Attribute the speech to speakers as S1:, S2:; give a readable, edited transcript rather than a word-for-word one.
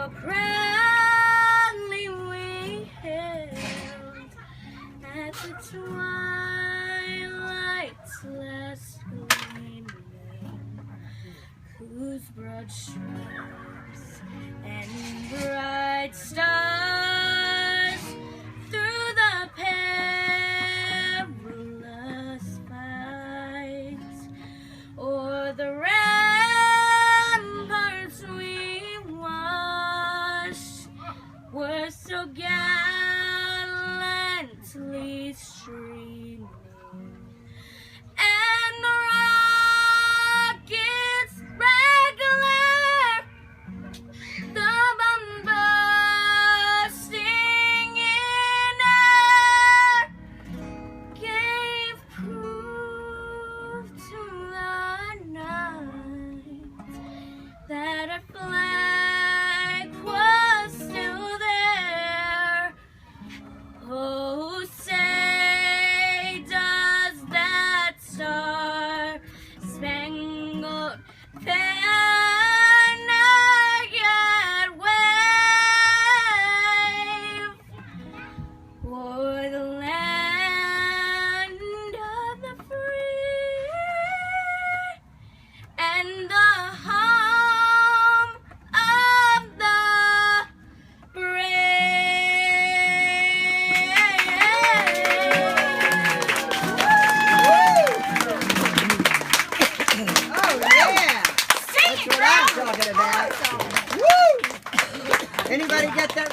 S1: so proudly we hailed at the twilight's last gleaming, whose broad stripes and bright stars through the perilous fights o'er the ramparts we watched were so gallantly streaming, and the rockets regular, the bomb bursting in air, gave proof to the night that our flag was still there. Oh, say does that star-spangled banner yet wave o'er the land of the free and the home of the
S2: Oh, yeah. That's what I'm talking about. Woo! Anybody get that?